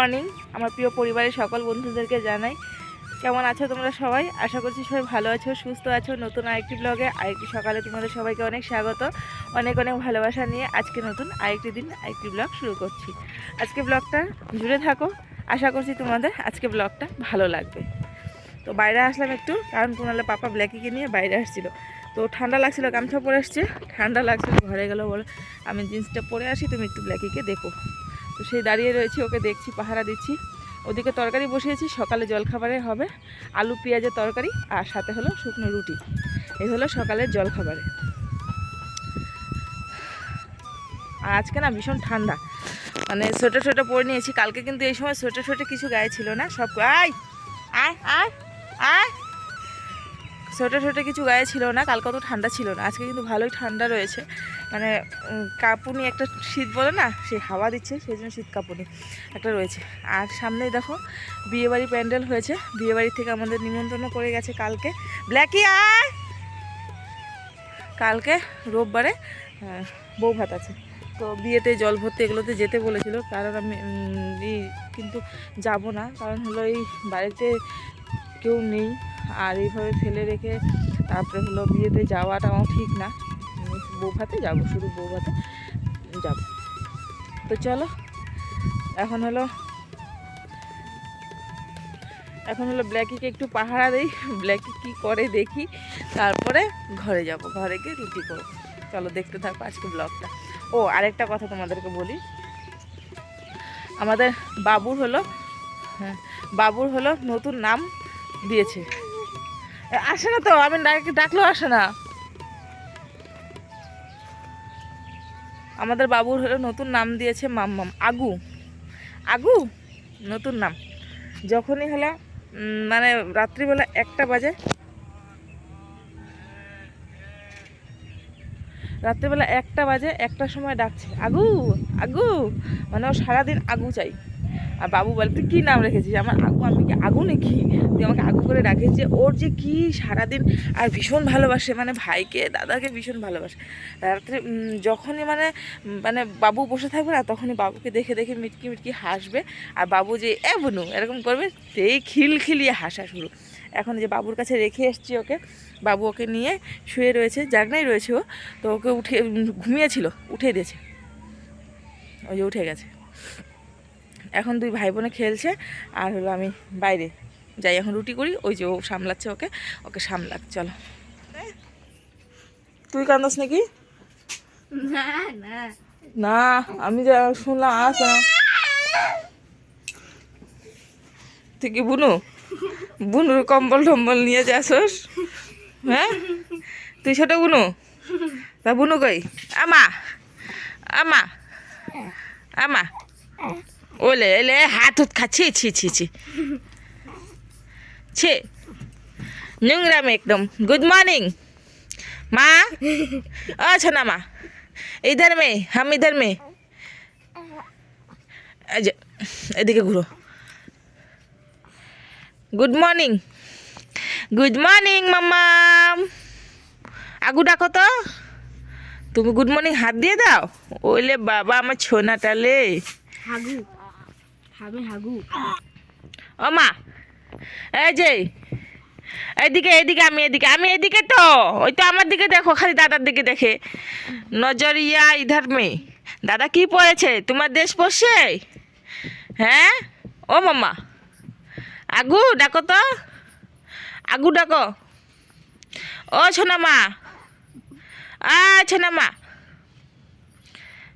Morning আমার প্রিয় পরিবারের সকল বন্ধুদেরকে জানাই কেমন আছো তোমরা সবাই। আশা করছি সবাই ভালো আছো, সুস্থ আছো। নতুন আরেকটি ব্লগে আরেকটি সকালে তোমাদের সবাইকে অনেক স্বাগত, অনেক অনেক ভালোবাসা নিয়ে আজকে নতুন আরেকটি দিন আরেকটি ব্লগ শুরু করছি। আজকে ব্লগটা জুড়ে থাকো, আশা করছি তোমাদের আজকে ব্লগটা ভালো লাগবে। তো বাইরে আসলাম একটু, কারণ কুনালে পাপা ব্ল্যাকিকে নিয়ে বাইরে আসছিলো, তো ঠান্ডা লাগছিল, গামছা পরে আসছে, ঠান্ডা লাগছিল। ঘরে গেল বলে আমি জিন্সটা পরে আসি, তুমি একটু ব্ল্যাকিকে দেখো। তো সেই দাঁড়িয়ে রয়েছি, ওকে দেখছি, পাহারা দিচ্ছি। ওদিকে তরকারি বসিয়েছি, সকালে জলখাবারে হবে আলু পেঁয়াজের তরকারি, আর সাথে হলো শুকনো রুটি। এই হলো সকালের জলখাবারে। আর আজকে না ভীষণ ঠান্ডা, মানে সোয়েটার সোয়েটার পরে নিয়েছি। কালকে কিন্তু এই সময় সোয়েটার সোয়েটার কিছু গায়ে ছিল না, সব আয় আয় আয় আয় সোয়েটার সোয়েটার কিছু গায়ে ছিল না, কালকে অত ঠান্ডা ছিল না। আজকে কিন্তু ভালোই ঠান্ডা রয়েছে, মানে কাঁপুনি একটা শীত বলে না, সেই হাওয়া দিচ্ছে, সেই জন্য শীত কাঁপুনি একটা রয়েছে। আর সামনেই দেখো বিয়েবাড়ি প্যান্ডেল হয়েছে, বিয়েবাড়ি থেকে আমাদের নিমন্ত্রণ করে গেছে কালকে। ব্ল্যাকি আয়, কালকে রোববারে বউ ভাত আছে, তো বিয়েতে জল ভর্তি এগুলোতে যেতে বলেছিল। কারণ আমি কিন্তু যাব না, কারণ হলো এই বাড়িতে কেউ নেই, আর এইভাবে ফেলে রেখে তারপরে হলো বিয়েতে যাওয়াটাও ঠিক না। বউ ভাতে যাবো, শুধু বউ ভাতে যাবো। তো চলো এখন হলো ব্ল্যাকিকে একটু পাহারা দেই, ব্ল্যাকি কি করে দেখি, তারপরে ঘরে যাব, ঘরে গিয়ে রুটি করবো। চলো দেখতে থাকো আজকে ব্লগটা। ও আরেকটা কথা তোমাদেরকে বলি, আমাদের বাবুর হলো নতুন নাম দিয়েছে। আসে না তো, আমি ডাকলেও আসে না। আমাদের বাবুর হলো নতুন নাম দিয়েছে মাম্মাম, আগু। আগু নতুন নাম। যখনই হলো মানে রাত্রিবেলা 1টা বাজে, রাত্রিবেলা 1টা বাজে, 1টার সময় ডাকছে আগু আগু, মানে ও সারাদিন আগু চাই। আর বাবু বলে তুই কী নাম রেখেছিস? আমার আগু। আমি কি আগু নাকি? তুই আমাকে আগু করে ডাকে। যে ওর যে কি সারাদিন, আর ভীষণ ভালোবাসে, মানে ভাইকে দাদাকে ভীষণ ভালোবাসে। রাত্রে যখনই মানে মানে বাবু বসে থাকবে না, তখনই বাবুকে দেখে দেখে মিটকি মিটকি হাসবে। আর বাবু যে বুনু এরকম করবে, সেই খিলখিলিয়ে হাসা শুরু। এখন যে বাবুর কাছে রেখে এসছি ওকে, বাবু ওকে নিয়ে শুয়ে রয়েছে, জাগনাই রয়েছে ও। তো ওকে ঘুমিয়েছিল, উঠে দিয়েছে, ওই যে উঠে গেছে। এখন 2 ভাই বোনে খেলছে, আর হলো আমি বাইরে যাই, এখন রুটি করি। ওই যে ও সামলাচ্ছে, ওকে সামলাক। চলো। তুই কান্দস নাকি? না আমি যা শুনলাম আস না। তুই কি বুনুর কম্বল টম্বল নিয়ে যাসস? হ্যাঁ তুই ছোট বুনু, তা বুনু কই? আমা আমা আমা ওলে এলে হাত উত খাচ্ছি, ছি ছি ছি ছি, নোংরাম একদম। गुड मॉर्निंग माँ। अच्छा ना माँ, इधर में, हम इधर में, এদিকে ঘুরো। গুড মর্নিং, গুড মর্নিং মাম্মাম। আগু ডাকো তো, তুমি গুড মর্নিং হাত দিয়ে দাও। ওইলে বাবা আমার ছোনাটালে হাগু, আমি হাগু। ও মা, এই যে এইদিকে এইদিকে, আমি এদিকে তো, ওই তো আমার দিকে দেখো, খালি দাদার দিকে দেখে। নজরিয়া ইধার মে। দাদা কি পড়েছে? তোমার দেশ পড়ছে? হ্যাঁ ও মাম্মা, আগু ডাকো তো, আগু ডাকো। ও ছোনা মা, ছোনা মা,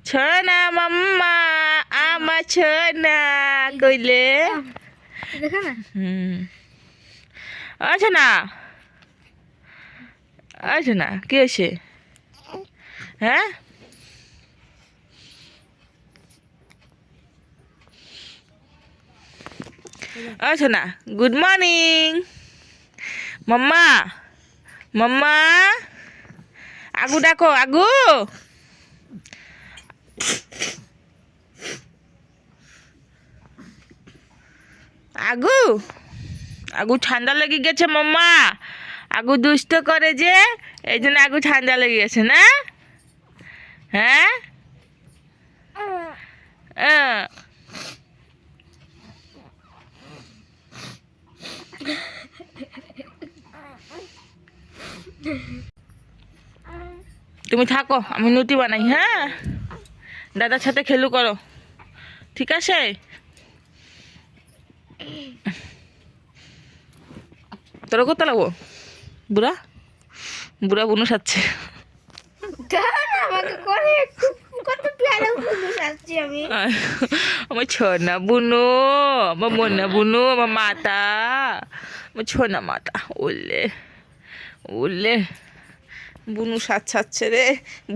ছোনা মাম্মা, আমার ছোনা কইলে দেখা না। আচ্ছা না, আচ্ছা না, কি হয়েছে? হ্যাঁ আচ্ছা না, গুড মর্নিং মাম্মা, মাম্মা। আগু ডাকো, আগু। আগু, আগু ঠান্ডা লেগে গেছে মাম্মা। আগু দুষ্ট করে যে, এই জন্য আগু ঠান্ডা লেগে গেছে না? হ্যাঁ তুমি থাকো, আমি নুটি বানাই। হ্যাঁ, দাদার সাথে খেলু করো, ঠিক আছে? তোরা কোথাও লাগবো? বুড়া বুড়া বুনু সাচ্ছে। আমার ছোনা বুনু, আমার মনা বুনু, আমার মাতা, আমার ছোনা মাতা। উল্লে উল্লে বুনু সাচ্ছে রে।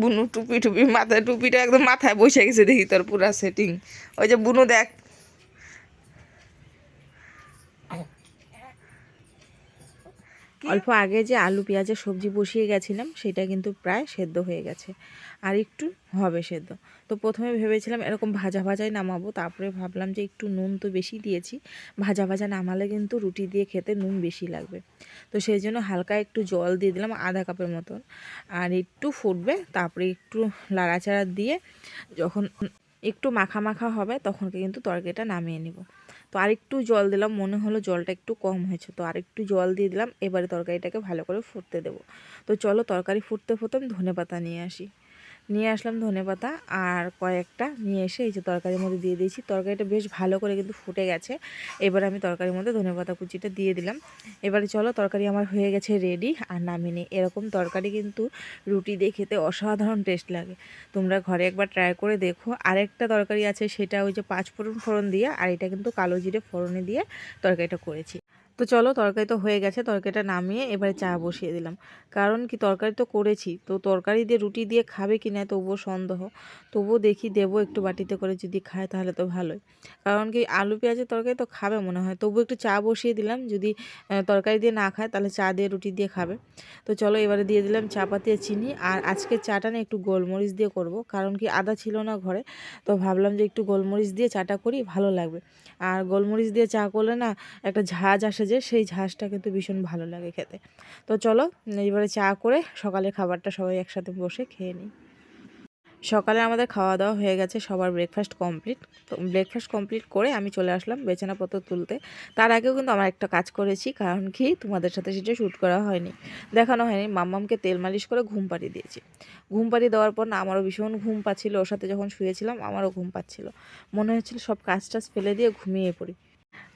বুনু টুপি টুপি মাথায়, টুপিটা একদম মাথায় বসে গেছে দেখি তোর পুরা সেটিং। ওই যে বুনু দেখ, অল্প আগে যে আলু পেঁয়াজের সবজি বসিয়ে গেছিলাম সেটা কিন্তু প্রায় সেদ্ধ হয়ে গেছে, আর একটু হবে সেদ্ধ। তো প্রথমে ভেবেছিলাম এরকম ভাজা ভাজাই নামাবো, তারপরে ভাবলাম যে একটু নুন তো বেশি দিয়েছি, ভাজা ভাজা নামালে কিন্তু রুটি দিয়ে খেতে নুন বেশি লাগবে। তো সেই জন্য হালকা একটু জল দিয়ে দিলাম, আধা কাপের মতন, আর একটু ফুটবে, তারপরে একটু লাড়াচাড়া দিয়ে যখন একটু মাখা মাখা হবে তখন কিন্তু তরকারিটা নামিয়ে নিব। তো আরেকটু জল দিলাম, মনে হলো জলটা একটু কম হয়েছে, তো আরেকটু জল দিয়ে দিলাম। এবারে তরকারিটাকে ভালো করে ফুটতে দেবো। তো চলো তরকারি ফুটতে ফুটতে আমি ধনেপাতা নিয়ে আসলাম ধনেপাতা আর কয়েকটা নিয়ে এসে এই যে তরকারির মধ্যে দিয়ে দিয়েছি। তরকারিটা বেশ ভালো করে কিন্তু ফুটে গেছে। এবার আমি তরকারির মধ্যে ধনেপাতা কুচিটা দিয়ে দিলাম। এবারে চলো তরকারি আমার হয়ে গেছে রেডি, আর নামিয়ে নিই। এরকম তরকারি কিন্তু রুটি দিয়ে খেতে অসাধারণ টেস্ট লাগে, তোমরা ঘরে একবার ট্রাই করে দেখো। আরেকটা তরকারি আছে, সেটা ওই যে পাঁচফোড়ন দিয়ে, আর এটা কিন্তু কালো জিরে ফোড়নে দিয়ে তরকারিটা করেছি। তো চলো তরকারি তো হয়ে গেছে, তরকারিটা নামিয়ে এবারে চা বসিয়ে দিলাম। কারণ কি তরকারি তো করেছি, তো তরকারি দিয়ে রুটি দিয়ে খাবে কি না তবুও সন্দেহ। তবুও দেখি দেবো একটু বাটিতে করে, যদি খায় তাহলে তো ভালোই। কারণ কি আলু পেঁয়াজের তরকারি তো খাবে মনে হয়, তবু একটু চা বসিয়ে দিলাম, যদি তরকারি দিয়ে না খায় তাহলে চা দিয়ে রুটি দিয়ে খাবে। তো চলো এবারে দিয়ে দিলাম চা পাতি আর চিনি। আর আজকে চাটা না একটু গোলমরিচ দিয়ে করব, কারণ কি আদা ছিল না ঘরে, তো ভাবলাম যে একটু গোলমরিচ দিয়ে চাটা করি, ভালো লাগবে। আর গোলমরিচ দিয়ে চা করলে না একটা ঝাঁজ আসে, যে সেই ঝাঁজটা কিন্তু ভীষণ ভালো লাগে খেতে। তো চলো এবারে চা করে সকালের খাবারটা সবাই একসাথে বসে খেয়ে নিই। সকালে আমাদের খাওয়া দাওয়া হয়ে গেছে, সবার ব্রেকফাস্ট কমপ্লিট। তো ব্রেকফাস্ট কমপ্লিট করে আমি চলে আসলাম বিছানাপত্র তুলতে। তার আগেও কিন্তু আমার একটা কাজ করেছি, কারণ কি তোমাদের সাথে সেটা শ্যুট করা হয়নি, দেখানো হয়নি। মাম্মামকে তেল মালিশ করে ঘুম পাড়িয়ে দিয়েছি। ঘুম পাড়িয়ে দেওয়ার পর না আমারও ভীষণ ঘুম পাচ্ছিল, ওর সাথে যখন শুয়েছিলাম আমারও ঘুম পাচ্ছিল, মনে হচ্ছিল সব কাজ টাজ ফেলে দিয়ে ঘুমিয়ে পড়ি।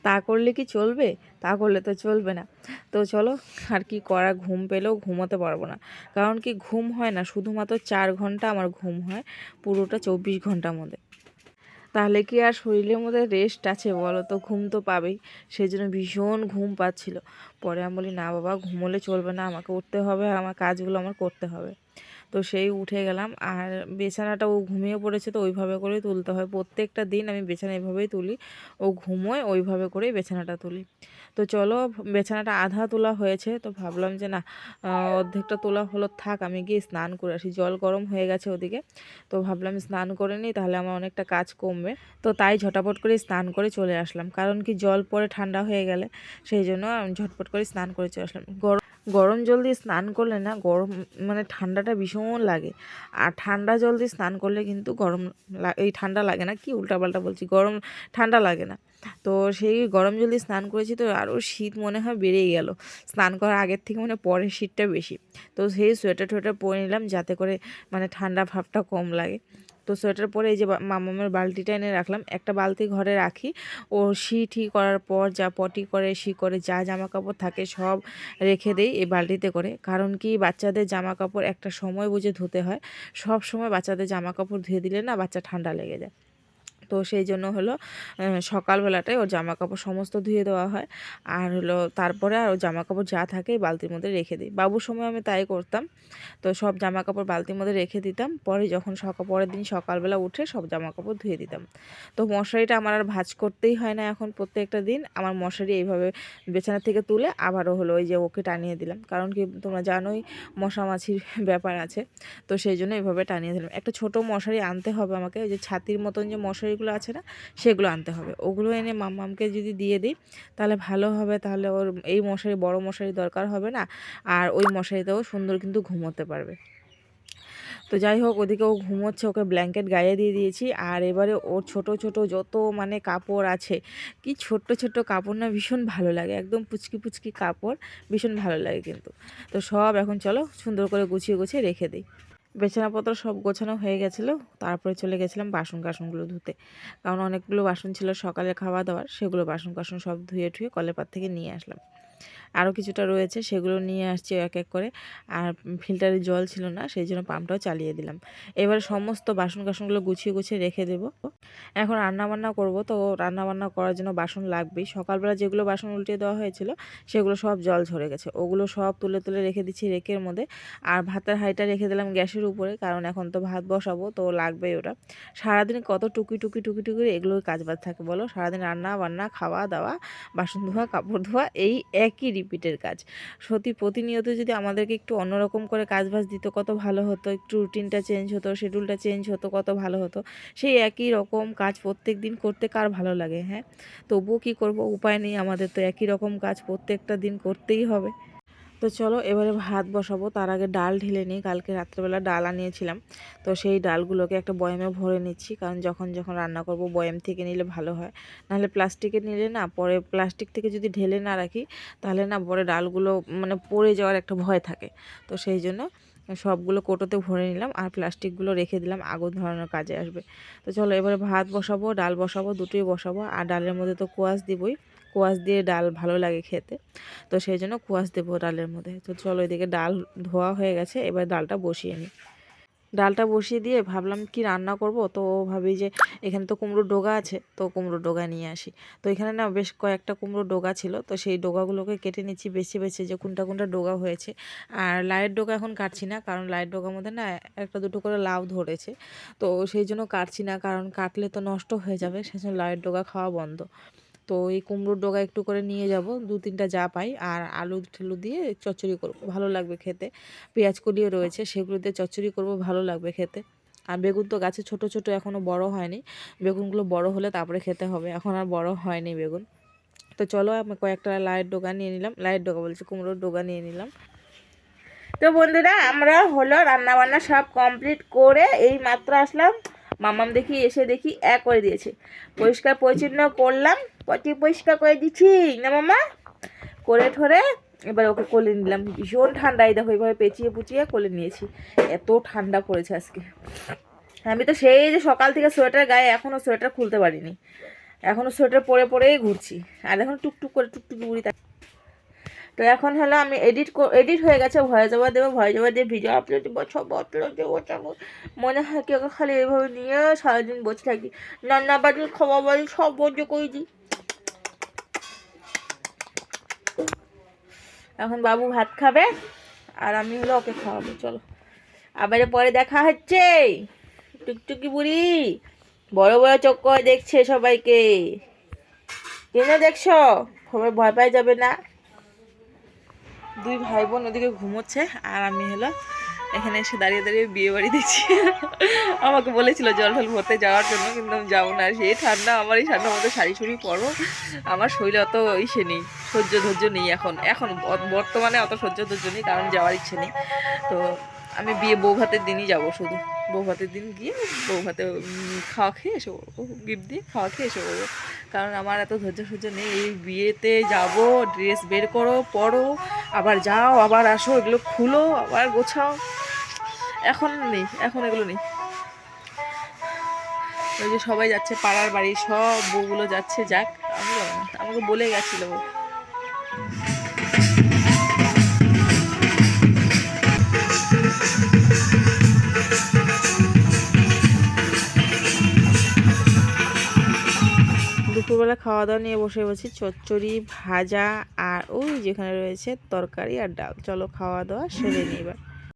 তা করলে কি চলবে? তা করলে তো চলবে না। তো চলো আর কি করা, ঘুম পেলেও ঘুমোতে পারবো না। কারণ কি ঘুম হয় না শুধুমাত্র 4 ঘন্টা আমার ঘুম হয়, পুরোটা 24 ঘন্টার মধ্যে। তাহলে কি আর শরীরের মধ্যে রেস্ট আছে বলো? তো ঘুম তো পাবেই। সেই জন্য ভীষণ ঘুম পাচ্ছিল। পরে আমি বলি না বাবা, ঘুমোলে চলবে না, আমাকে উঠতে হবে, আর আমার কাজগুলো আমার করতে হবে। তো সেই উঠে গেলাম, আর বিছানাটা ও ঘুমিয়ে পড়েছে, তো ওইভাবে করেই তুলতে হয়। প্রত্যেকটা দিন আমি বিছানা এভাবেই তুলি, ও ঘুমোয় ওইভাবে করেই বিছানাটা তুলি। তো চলো বিছানাটা আধা তোলা হয়েছে, তো ভাবলাম যে না অর্ধেকটা তোলা হলো, থাক আমি গিয়ে স্নান করে আসি। জল গরম হয়ে গেছে ওদিকে, তো ভাবলাম স্নান করে নিই, তাহলে আমার অনেকটা কাজ কমবে। তো তাই ঝটাপট করে স্নান করে চলে আসলাম, কারণ কি জল পরে ঠান্ডা হয়ে গেলে, সেই জন্য আমি ঝটপট করে স্নান করে চলে আসলাম। গরম জল দিয়ে স্নান করলে না গরম মানে ঠান্ডাটা ভীষণ লাগে, আর ঠান্ডা জল দিয়ে স্নান করলে কিন্তু এই ঠান্ডা লাগে না, কি উল্টাপাল্টা বলছি, গরম ঠান্ডা লাগে না। তো সেই গরম জল দিয়ে স্নান করেছি, তো আরও শীত মনে হয় বেড়েই গেল। স্নান করার আগের থেকে মানে পরের শীতটা বেশি। তো সেই সোয়েটার টোয়েটার পরে নিলাম, যাতে করে মানে ঠান্ডা ভাবটা কম লাগে। তো সোয়েটার পরে এই যে মামামের বালতিটা এনে রাখলাম, একটা বালতি ঘরে রাখি। ও শি করার পর যা পটি করে শি করে যা জামা কাপড় থাকে সব রেখে দেই এই বালতিতে করে। কারণ কি বাচ্চাদের জামা কাপড় একটা সময় বুঝে ধুতে হয়, সব সময় বাচ্চাদের জামা কাপড় ধুয়ে দিলে না বাচ্চা ঠান্ডা লেগে যায়। তো সেই জন্য হলো সকালবেলাটায় ওর জামা কাপড় সমস্ত ধুয়ে দেওয়া হয়, আর হলো তারপরে আর ওর জামা কাপড় যা থাকে এই বালতির মধ্যে রেখে দিই। বাবুর সময় আমি তাই করতাম, তো সব জামা কাপড় বালতির মধ্যে রেখে দিতাম, পরে যখন পরের দিন সকালবেলা উঠে সব জামা কাপড় ধুয়ে দিতাম। তো মশারিটা আমার আর ভাঁজ করতেই হয় না এখন, প্রত্যেকটা দিন আমার মশারি এইভাবে বিছানা থেকে তুলে আবারও হলো ওই যে ওকে টানিয়ে দিলাম। কারণ কি তোমরা জানোই মশা মাছির ব্যাপার আছে, তো সেই জন্য এইভাবে টানিয়ে দিলাম। একটা ছোট মশারি আনতে হবে আমাকে, ওই যে ছাতির মতন যে মশারিগুলো আছে না, সেগুলো আনতে হবে। ওগুলো এনে মাম্মামকে যদি দিয়ে দিই তাহলে ভালো হবে, তাহলে ওর এই মশারি বড় মশারি দরকার হবে না, আর ওই মশারিতেও সুন্দর কিন্তু ঘুমোতে পারবে। তো যাই হোক, ওদিকে ও ঘুমোচ্ছে, ওকে ব্ল্যাঙ্কেট গায়ে দিয়ে দিয়েছি। আর এবারে ওর ছোট ছোট যত মানে কাপড় আছে, কি ছোট্ট ছোট্ট কাপড় না, ভীষণ ভালো লাগে, একদম পুচকি পুচকি কাপড়, ভীষণ ভালো লাগে কিন্তু। তো সব এখন চলো সুন্দর করে গুছিয়ে গুছিয়ে রেখে দিই। বিছানাপত্র সব গোছানো হয়ে গেছিলো, তারপরে চলে গেছিলাম বাসন কাসনগুলো ধুতে, কারণ অনেকগুলো বাসন ছিল সকালে খাওয়া দাওয়ার, সেগুলো বাসন কাসন সব ধুয়ে ঠুয়ে কলের পাড় থেকে নিয়ে আসলাম। আরও কিছুটা রয়েছে, সেগুলো নিয়ে আসছি এক এক করে। আর ফিল্টারের জল ছিল না, সেই জন্য পাম্পটাও চালিয়ে দিলাম। এবারে সমস্ত বাসন কাসনগুলো গুছিয়ে গুছিয়ে রেখে দেবো। এখন রান্নাবান্না করব, তো রান্নাবান্না করার জন্য বাসন লাগবেই। সকালবেলা যেগুলো বাসন উল্টে দেওয়া হয়েছিল সেগুলো সব জল ঝরে গেছে, ওগুলো সব তুলে তুলে রেখে দিচ্ছি রেকের মধ্যে। আর ভাতের হাঁড়িটা রেখে দিলাম গ্যাসের উপরে, কারণ এখন তো ভাত বসাবো, তো লাগবেই ওটা। সারাদিন কত টুকি টুকি টুকি টুকি এগুলোই কাজবাজ থাকে বলো, সারাদিন রান্না বান্না খাওয়া দাওয়া বাসন ধোয়া কাপড় ধোয়া, এই একই রিপিটের কাজ। সত্যি প্রতিনিয়ত যদি আমাদেরকে একটু অন্যরকম করে কাজবাজ দিত কত ভালো হতো, একটু রুটিনটা চেঞ্জ হতো, শিডিউলটা চেঞ্জ হতো, কত ভালো হতো। সেই একই রকম কাজ প্রত্যেক দিন করতে কার ভালো লাগে? হ্যাঁ, তবুও কী করব, উপায় নেই, আমাদের তো একই রকম কাজ প্রত্যেকটা দিন করতেই হবে। তো চলো এবারে ভাত বসাবো, তার আগে ডাল ঢেলে নিই। কালকে রাত্রেবেলা ডাল আনিয়েছিলাম, তো সেই ডালগুলোকে একটা বয়ামে ভরে নিচ্ছি, কারণ যখন যখন রান্না করব বয়াম থেকে নিলে ভালো হয়। নাহলে প্লাস্টিকে নিলে না, পরে প্লাস্টিক থেকে যদি ঢেলে না রাখি তাহলে না পরে ডালগুলো মানে পড়ে যাওয়ার একটা ভয় থাকে। তো সেই জন্য সবগুলো কৌটোতে ভরে নিলাম, আর প্লাস্টিকগুলো রেখে দিলাম, আগুন ধরানোর কাজে আসবে। তো চলো এবারে ভাত বসাবো, ডাল বসাবো, দুটোই বসাবো। আর ডালের মধ্যে তো কোয়াশ দিবই, কোয়াশ দিয়ে ডাল ভালো লাগে খেতে, তো সেই জন্য কোয়াশ দেবো ডালের মধ্যে। তো চলো এদিকে ডাল ধোয়া হয়ে গেছে, এবার ডালটা বসিয়ে নিই। ডালটা বসিয়ে দিয়ে ভাবলাম কি রান্না করব, তো ভাবি যে এখানে তো কুমড়োর ডগা আছে, তো কুমড়োর ডগা নিয়ে আসি। তো এখানে না বেশ কয়েকটা কুমড়োর ডগা ছিল, তো সেই ডগাগুলোকে কেটে নিচ্ছি বেছে বেছে, যে কোনটা কোনটা ডগা হয়েছে। আর লাইয়ের ডগা এখন কাটছি না, কারণ লাইয়ের ডগার মধ্যে না একটা দুটো করে লাউ ধরেছে, তো সেই জন্য কাটছি না, কারণ কাটলে তো নষ্ট হয়ে যাবে, সেই জন্য লাইয়ের ডগা খাওয়া বন্ধ। তো এই কুমড়োর ডগা একটু করে নিয়ে যাব, দু তিনটা যা পাই, আর আলু ঠেলু দিয়ে চচ্চড়ি করব, ভালো লাগবে খেতে। পেঁয়াজ কলিও রয়েছে, সেগুলো দিয়ে চচ্চড়ি করব, ভালো লাগবে খেতে। আর বেগুন তো গাছে ছোট ছোট, এখনও বড় হয়নি, বেগুনগুলো বড় হলে তারপরে খেতে হবে, এখন আর বড় হয়নি বেগুন। তো চলো আমি কয়েকটা লাইয়ের ডগা নিয়ে নিলাম, লাইয়ের ডগা বলছি, কুমড়োর ডগা নিয়ে নিলাম। তো বন্ধুরা, আমরা হলো রান্নাবান্না সব কমপ্লিট করে এই মাত্র আসলাম। মামাম দেখি এসে দেখি করে দিয়েছে, পরিষ্কার পরিচ্ছন্ন করলাম, পটি পরিষ্কার করে দিচ্ছি না মামা, করে ঠরে এবার ওকে কোলে নিলাম। ভীষণ ঠান্ডা, এই দেখো এইভাবে পেঁচিয়ে পুচিয়ে কোলে নিয়েছি, এত ঠান্ডা পড়েছে আজকে। আমি তো সেই যে সকাল থেকে সোয়েটার গায়ে, এখনও সোয়েটার খুলতে পারিনি, এখনও সোয়েটার পরে পরেই ঘুরছি, আর এখন টুকটুক করে টুকটুকি বুড়ি। তো এখন হলো আমি এডিট হয়ে গেছে, ভয়েস ওভার দেবো, ভয়েস ওভার দিয়ে ভিডিও আপলোড দেবো, সব আপলোড দেবো। মনে হয় কি ওকে খালি এইভাবে নিয়ে সারাদিন বসে থাকি, রান্না বাড়ি খাওয়া বাড়ি সব বন্ধ করে দিই। এখন বাবু ভাত খাবে, আর আমি হলো ওকে খাওয়াবো। চলো আবার পরে দেখা হচ্ছে। টুকটুকি বুড়ি বড় বড় চোখ করে দেখছে সবাইকে, কেন দেখছো? সবাই ভয় পাই যাবে না। দুই ভাই বোন ওদিকে ঘুমোচ্ছে, আর আমি হলো এখানে এসে দাঁড়িয়ে দাঁড়িয়ে বিয়ে বাড়ি দেখছি। আমাকে বলেছিল জল ঢল ভরতে যাওয়ার জন্য, কিন্তু আমি যাবো না, সেই ঠান্ডা, আমার এই ঠান্ডার মধ্যে শাড়ি শুড়ি পরো, আমার শরীরে অত ইসে নেই, সহ্য ধৈর্য নেই এখন, বর্তমানে অত সহ্য ধৈর্য নেই, কারণ যাওয়ার ইচ্ছে নেই। তো আমি বিয়ে বউ ভাতের দিনই যাবো, শুধু বউ ভাতের দিন গিয়ে বউ ভাতে খাওয়া খেয়ে এসে পড়বো, গিফট দিয়ে খাওয়া খেয়ে এসে পড়বো, কারণ আমার এত ধৈর্য সহ্য নেই। এই বিয়েতে যাব, ড্রেস বের করো, পরো, আবার যাও, আবার আসো, এগুলো খুলো, আবার গোছাও, এখন নেই, এখন এগুলো নেই। ওই যে সবাই যাচ্ছে, পাড়ার বাড়ি সব বউগুলো যাচ্ছে, যাক, আমি যাবো না, আমাকে বলে গেছিলো। দুপুরবেলা খাওয়া দাওয়া নিয়ে বসে বসি, চচ্চড়ি ভাজা, আর ওই যেখানে রয়েছে তরকারি আর ডাল। চলো খাওয়া দাওয়া সেরে নিই এবার।